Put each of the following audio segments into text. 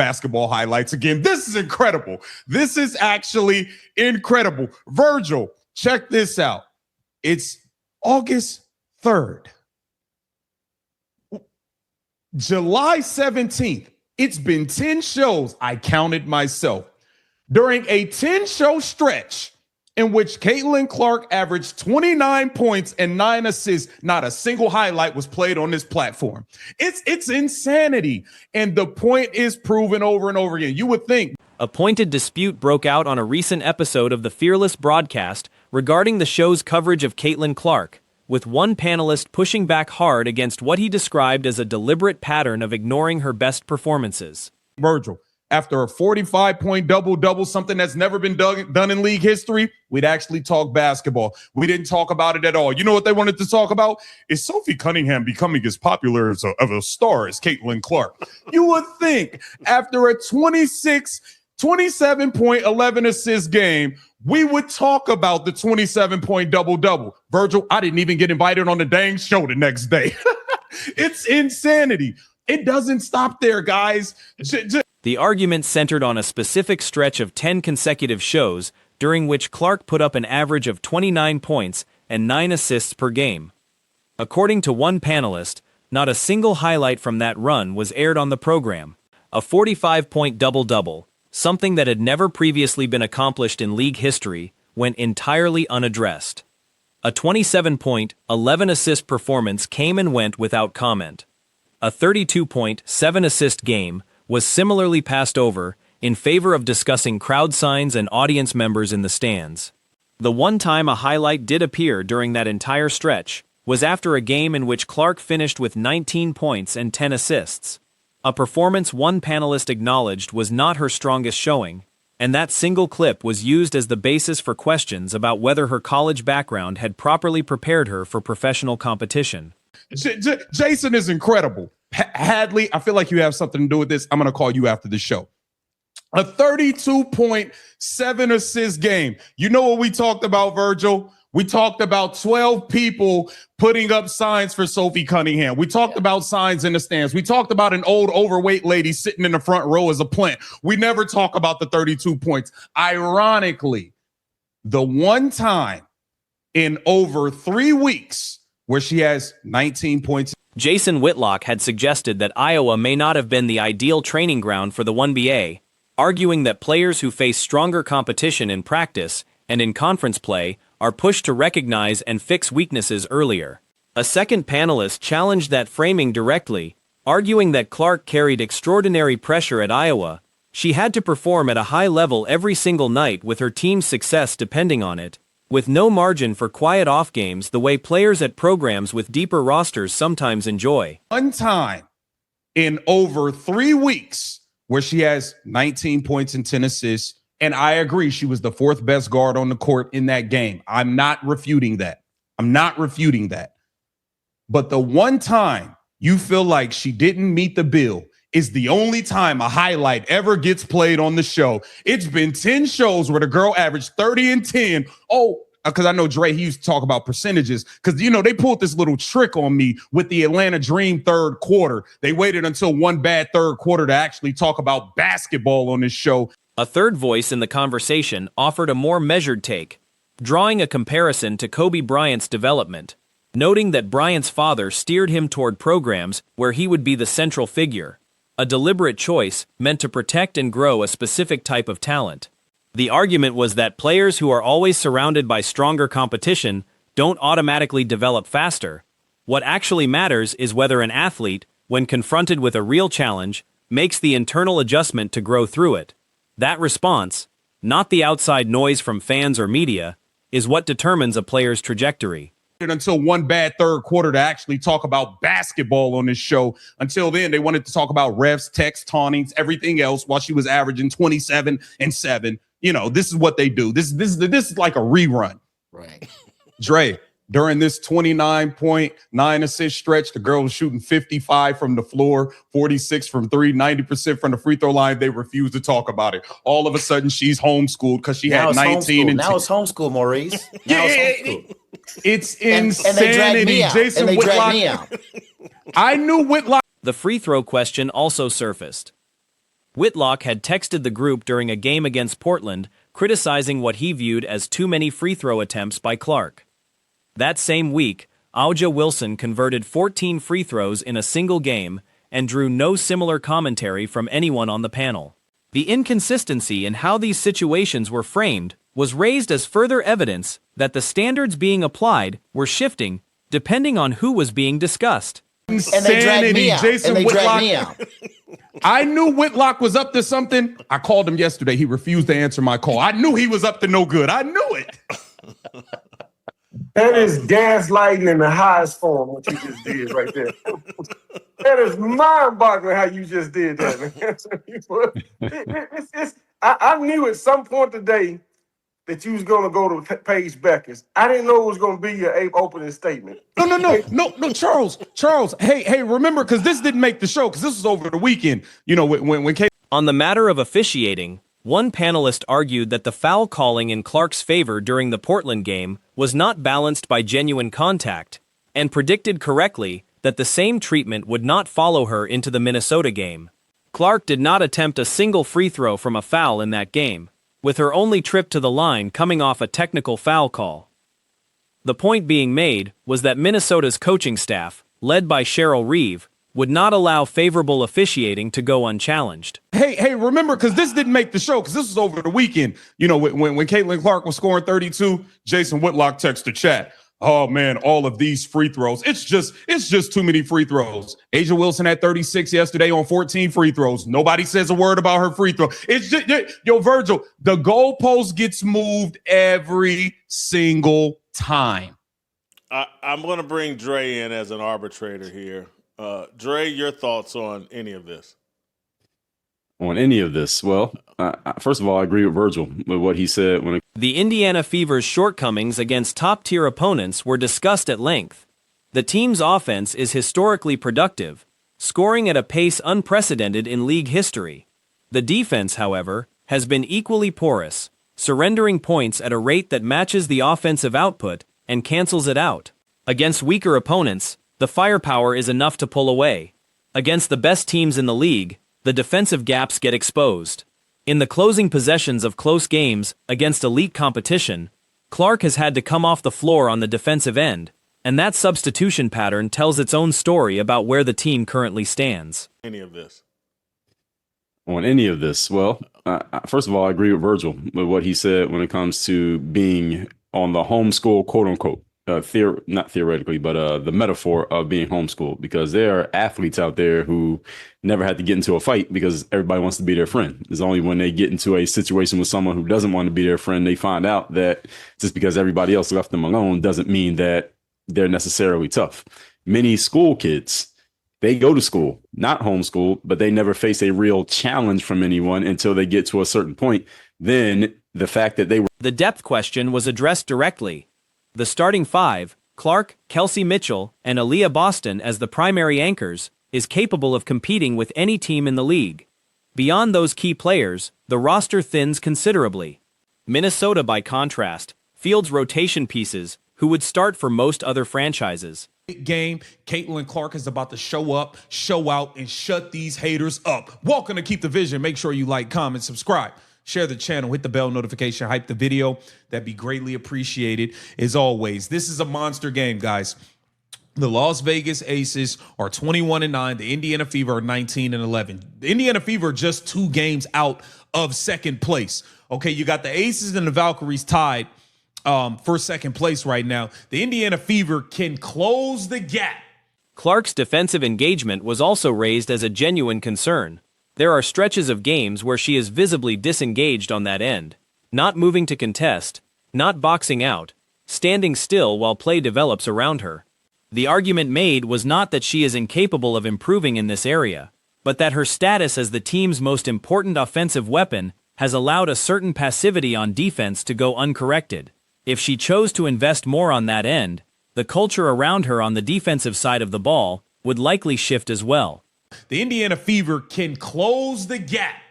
basketball highlights again. This is incredible. This is actually incredible. Virgil, check this out. It's August 3rd. July 17th. It's been 10 shows. I counted myself. During a 10-show stretch in which Caitlin Clark averaged 29 points and 9 assists, not a single highlight was played on this platform. It's insanity. And the point is proven over and over again. You would think. A pointed dispute broke out on a recent episode of the Fearless broadcast regarding the show's coverage of Caitlin Clark, with one panelist pushing back hard against what he described as a deliberate pattern of ignoring her best performances. Virgil, after a 45-point double-double, something that's never been done in league history, we'd actually talk basketball. We didn't talk about it at all. You know what they wanted to talk about? Is Sophie Cunningham becoming as popular as a star as Caitlin Clark? You would think after a 27-point, 11 assist game, we would talk about the 27-point double-double. Virgil, I didn't even get invited on the dang show the next day. It's insanity. It doesn't stop there, guys. The argument centered on a specific stretch of 10 consecutive shows during which Clark put up an average of 29 points and 9 assists per game. According to one panelist, not a single highlight from that run was aired on the program. A 45-point double-double, something that had never previously been accomplished in league history, went entirely unaddressed. A 27-point, 11-assist performance came and went without comment. A 32-point, 7-assist game was similarly passed over in favor of discussing crowd signs and audience members in the stands. The one time a highlight did appear during that entire stretch was after a game in which Clark finished with 19 points and 10 assists. A performance one panelist acknowledged was not her strongest showing, and that single clip was used as the basis for questions about whether her college background had properly prepared her for professional competition. Jason is incredible. Hadley, I feel like you have something to do with this. I'm going to call you after the show. A 32-point, 7-assist game. You know what we talked about, Virgil? We talked about 12 people putting up signs for Sophie Cunningham. We talked about signs in the stands. We talked about an old overweight lady sitting in the front row as a plant. We never talk about the 32 points. Ironically, the one time in over 3 weeks where she has 19 points. Jason Whitlock had suggested that Iowa may not have been the ideal training ground for the 1BA, arguing that players who face stronger competition in practice and in conference play are pushed to recognize and fix weaknesses earlier. A second panelist challenged that framing directly, arguing that Clark carried extraordinary pressure at Iowa. She had to perform at a high level every single night with her team's success depending on it, with no margin for quiet off games the way players at programs with deeper rosters sometimes enjoy. One time in over 3 weeks where she has 19 points and 10 assists, and I agree she was the 4th best guard on the court in that game. I'm not refuting that. But the one time you feel like she didn't meet the bill is the only time a highlight ever gets played on the show. It's been 10 shows where the girl averaged 30 and 10. Oh, because I know Dre, he used to talk about percentages because, you know, they pulled this little trick on me with the Atlanta Dream third quarter. They waited until one bad third quarter to actually talk about basketball on this show. A third voice in the conversation offered a more measured take, drawing a comparison to Kobe Bryant's development, noting that Bryant's father steered him toward programs where he would be the central figure. A deliberate choice meant to protect and grow a specific type of talent. The argument was that players who are always surrounded by stronger competition don't automatically develop faster. What actually matters is whether an athlete, when confronted with a real challenge, makes the internal adjustment to grow through it. That response, not the outside noise from fans or media, is what determines a player's trajectory. Until one bad third quarter to actually talk about basketball on this show. Until then, they wanted to talk about refs, texts, tauntings, everything else while she was averaging 27 and 7. You know, this is what they do. This is like a rerun. Right. Dre, during this 29-point, 9-assist stretch, the girl was shooting 55 from the floor, 46 from 3, 90% from the free throw line. They refused to talk about it. All of a sudden, she's homeschooled because she had 19 and 10. Now it's homeschool, Maurice. Now it's homeschool. It's insanity. And they dragged me out. Jason Whitlock. I knew Whitlock. The free throw question also surfaced. Whitlock had texted the group during a game against Portland, criticizing what he viewed as too many free throw attempts by Clark. That same week, A'ja Wilson converted 14 free throws in a single game and drew no similar commentary from anyone on the panel. The inconsistency in how these situations were framed was raised as further evidence that the standards being applied were shifting depending on who was being discussed. And they dragged me out. Jason And they Whitlock. dragged me out. I knew Whitlock was up to something. I called him yesterday. He refused to answer my call. I knew he was up to no good. I knew it. That is gaslighting in the highest form, what you just did right there. That is mind-boggling how you just did that, man. I knew at some point today that you was going to go to Paige Beckers. I didn't know it was going to be your opening statement. No, Charles. Hey, remember, because this didn't make the show, because this was over the weekend. You know, when Kate. On the matter of officiating, one panelist argued that the foul calling in Clark's favor during the Portland game was not balanced by genuine contact, and predicted correctly that the same treatment would not follow her into the Minnesota game. Clark did not attempt a single free throw from a foul in that game, with her only trip to the line coming off a technical foul call. The point being made was that Minnesota's coaching staff, led by Cheryl Reeve, would not allow favorable officiating to go unchallenged. Hey, remember, because this didn't make the show, because this was over the weekend. You know, when Caitlin Clark was scoring 32, Jason Whitlock texted the chat. Oh man, all of these free throws. It's just too many free throws. A'ja Wilson had 36 yesterday on 14 free throws. Nobody says a word about her free throw. It's just, Virgil, the goalpost gets moved every single time. I'm going to bring Dre in as an arbitrator here. Dre, your thoughts on any of this? On any of this? Well, first of all, I agree with Virgil with what he said. The Indiana Fever's shortcomings against top-tier opponents were discussed at length. The team's offense is historically productive, scoring at a pace unprecedented in league history. The defense, however, has been equally porous, surrendering points at a rate that matches the offensive output and cancels it out. Against weaker opponents, the firepower is enough to pull away. Against the best teams in the league, the defensive gaps get exposed. In the closing possessions of close games against elite competition, Clark has had to come off the floor on the defensive end, and that substitution pattern tells its own story about where the team currently stands. Any of this? On any of this? Well, first of all, I agree with Virgil with what he said when it comes to being on the homeschool, quote unquote. Not theoretically, but the metaphor of being homeschooled, because there are athletes out there who never had to get into a fight because everybody wants to be their friend. It's only when they get into a situation with someone who doesn't want to be their friend, they find out that just because everybody else left them alone doesn't mean that they're necessarily tough. Many school kids, they go to school, not homeschooled, but they never face a real challenge from anyone until they get to a certain point. Then the fact that they were... The depth question was addressed directly. The starting five, Clark, Kelsey Mitchell, and Aaliyah Boston as the primary anchors, is capable of competing with any team in the league. Beyond those key players, the roster thins considerably. Minnesota, by contrast, fields rotation pieces who would start for most other franchises. Game, Caitlin Clark is about to show up, show out, and shut these haters up. Welcome to Keep the Vision. Make sure you like, comment, subscribe. Share the channel, hit the bell notification, hype the video. That'd be greatly appreciated. As always, this is a monster game, guys. The Las Vegas Aces are 21-9. The Indiana Fever are 19-11. The Indiana Fever are just 2 games out of second place. Okay, you got the Aces and the Valkyries tied for second place right now. The Indiana Fever can close the gap. Clark's defensive engagement was also raised as a genuine concern. There are stretches of games where she is visibly disengaged on that end, not moving to contest, not boxing out, standing still while play develops around her. The argument made was not that she is incapable of improving in this area, but that her status as the team's most important offensive weapon has allowed a certain passivity on defense to go uncorrected. If she chose to invest more on that end, the culture around her on the defensive side of the ball would likely shift as well. The Indiana Fever can close the gap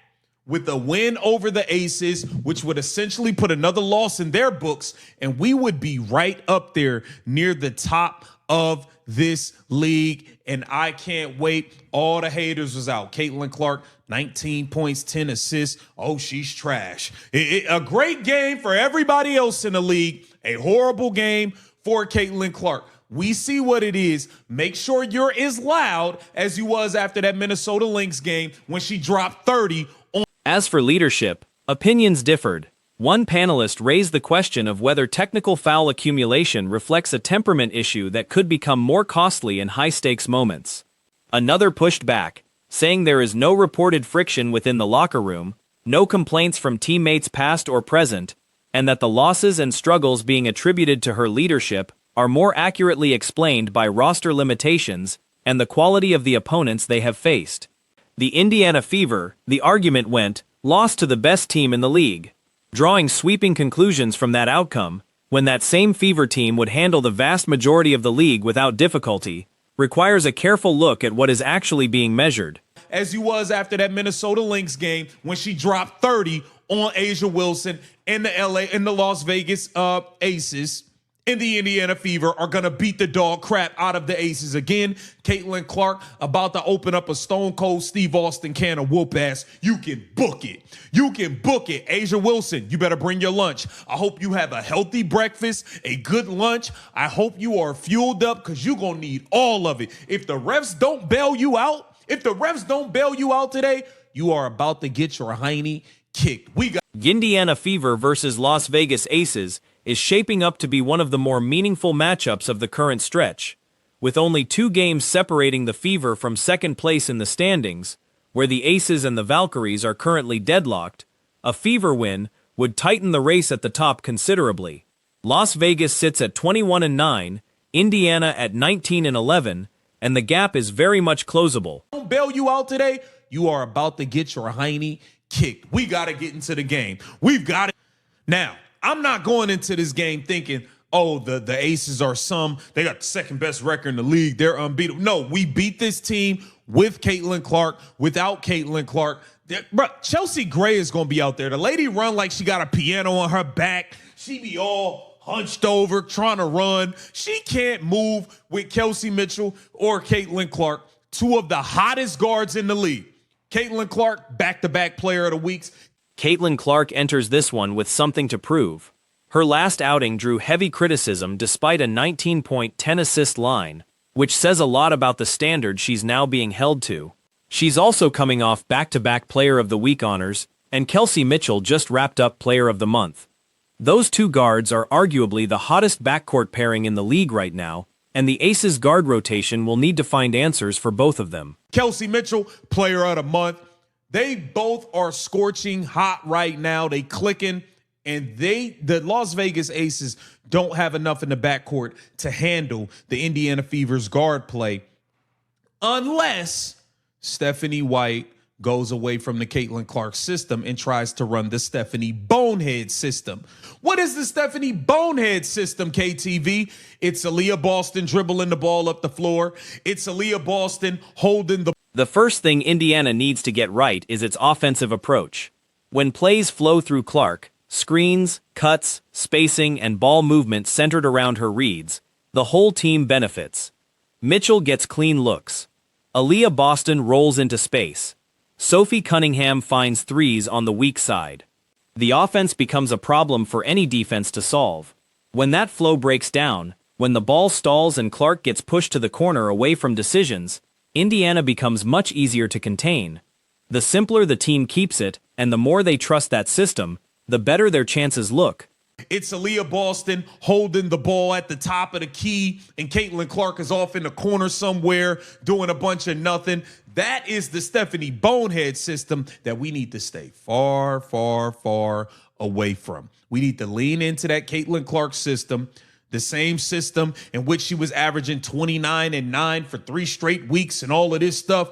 with a win over the Aces, which would essentially put another loss in their books, and we would be right up there near the top of this league, and I can't wait. All the haters was out. Caitlin Clark, 19 points, 10 assists. Oh, she's trash. A great game for everybody else in the league. A horrible game for Caitlin Clark. We see what it is. Make sure you're as loud as you was after that Minnesota Lynx game when she dropped 30 on. As for leadership, opinions differed. One panelist raised the question of whether technical foul accumulation reflects a temperament issue that could become more costly in high-stakes moments. Another pushed back, saying there is no reported friction within the locker room, no complaints from teammates past or present, and that the losses and struggles being attributed to her leadership are more accurately explained by roster limitations and the quality of the opponents they have faced. The Indiana Fever, the argument went, lost to the best team in the league. Drawing sweeping conclusions from that outcome, when that same Fever team would handle the vast majority of the league without difficulty, requires a careful look at what is actually being measured. As you was after that Minnesota Lynx game when she dropped 30 on Asia Wilson and the Las Vegas Aces. And the Indiana Fever are going to beat the dog crap out of the Aces again. Caitlin Clark about to open up a Stone Cold Steve Austin can of whoop ass. You can book it. You can book it. Asia Wilson, you better bring your lunch. I hope you have a healthy breakfast, a good lunch. I hope you are fueled up because you're going to need all of it. If the refs don't bail you out, today, you are about to get your hiney kicked. We got Indiana Fever versus Las Vegas Aces is shaping up to be one of the more meaningful matchups of the current stretch. With only 2 games separating the Fever from second place in the standings, where the Aces and the Valkyries are currently deadlocked, a Fever win would tighten the race at the top considerably. Las Vegas sits at 21-9, Indiana at 19-11, and the gap is very much closable. Don't bail you out today, you are about to get your hiney kicked. We got to get into the game. We've got it. Now, I'm not going into this game thinking, oh, the Aces are they got the second best record in the league. They're unbeatable. No, we beat this team with Caitlin Clark, without Caitlin Clark. Bro, Chelsea Gray is going to be out there. The lady run like she got a piano on her back. She be all hunched over, trying to run. She can't move with Kelsey Mitchell or Caitlin Clark, 2 of the hottest guards in the league. Caitlin Clark, back-to-back player of the weeks. Caitlin Clark enters this one with something to prove. Her last outing drew heavy criticism despite a 19-point, 10-assist line, which says a lot about the standard she's now being held to. She's also coming off back-to-back Player of the Week honors, and Kelsey Mitchell just wrapped up Player of the Month. Those 2 guards are arguably the hottest backcourt pairing in the league right now, and the Aces guard rotation will need to find answers for both of them. Kelsey Mitchell, Player of the Month. They both are scorching hot right now. They clicking, and the Las Vegas Aces don't have enough in the backcourt to handle the Indiana Fever's guard play unless Stephanie White goes away from the Caitlin Clark system and tries to run the Stephanie Bonehead system. What is the Stephanie Bonehead system, KTV? It's Aaliyah Boston dribbling the ball up the floor. It's Aaliyah Boston holding The first thing Indiana needs to get right is its offensive approach. When plays flow through Clark, screens, cuts, spacing, and ball movement centered around her reads, the whole team benefits. Mitchell gets clean looks. Aaliyah Boston rolls into space. Sophie Cunningham finds threes on the weak side. The offense becomes a problem for any defense to solve. When that flow breaks down, when the ball stalls and Clark gets pushed to the corner away from decisions, Indiana becomes much easier to contain. The simpler the team keeps it, and the more they trust that system, the better their chances look. It's Aaliyah Boston holding the ball at the top of the key, and Caitlin Clark is off in the corner somewhere doing a bunch of nothing. That is the Stephanie Bonehead system that we need to stay far, far, far away from. We need to lean into that Caitlin Clark system, the same system in which she was averaging 29 and 9 for 3 straight weeks and all of this stuff.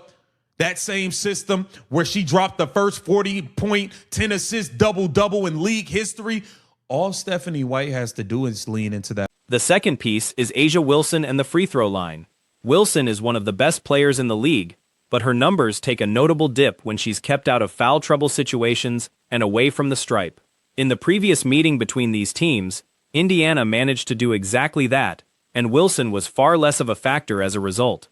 That same system where she dropped the first 40-point, 10-assist double-double in league history. All Stephanie White has to do is lean into that. The second piece is Asia Wilson and the free throw line. Wilson is one of the best players in the league, but her numbers take a notable dip when she's kept out of foul trouble situations and away from the stripe. In the previous meeting between these teams, Indiana managed to do exactly that, and Wilson was far less of a factor as a result.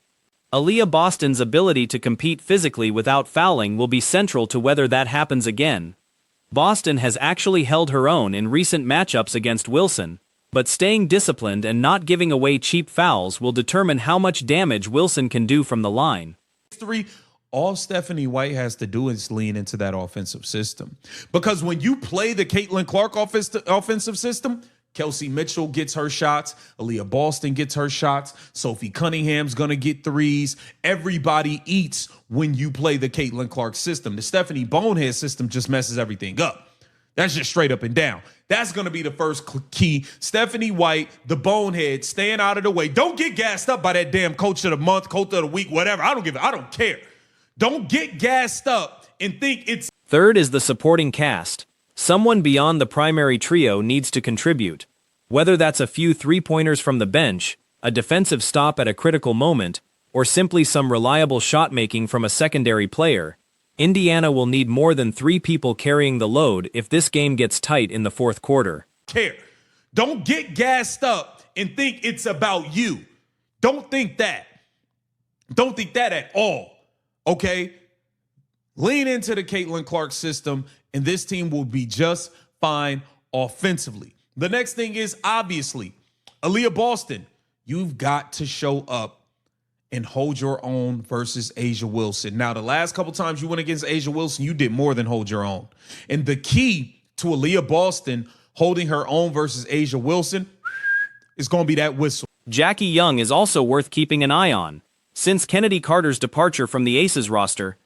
Aaliyah Boston's ability to compete physically without fouling will be central to whether that happens again. Boston has actually held her own in recent matchups against Wilson, but staying disciplined and not giving away cheap fouls will determine how much damage Wilson can do from the line. All Stephanie White has to do is lean into that offensive system. Because when you play the Caitlin Clark offensive system, Kelsey Mitchell gets her shots, Aaliyah Boston gets her shots, Sophie Cunningham's going to get threes. Everybody eats when you play the Caitlin Clark system. The Stephanie Bonehead system just messes everything up. That's just straight up and down. That's going to be the first key. Stephanie White, the bonehead, staying out of the way. Don't get gassed up by that damn coach of the month, coach of the week, whatever. I don't care. Don't get gassed up and think it's... Third is the supporting cast. Someone beyond the primary trio needs to contribute. Whether that's a few three-pointers from the bench, a defensive stop at a critical moment, or simply some reliable shot-making from a secondary player, Indiana will need more than 3 people carrying the load if this game gets tight in the fourth quarter. Don't get gassed up and think it's about you. Don't think that. Don't think that at all. Okay? Lean into the Caitlin Clark system, and this team will be just fine offensively. The next thing is, obviously, Aaliyah Boston. You've got to show up and hold your own versus A'ja Wilson. Now, the last couple times you went against A'ja Wilson, you did more than hold your own. And the key to Aaliyah Boston holding her own versus A'ja Wilson is going to be that whistle. Jackie Young is also worth keeping an eye on. Since Kennedy Carter's departure from the Aces roster,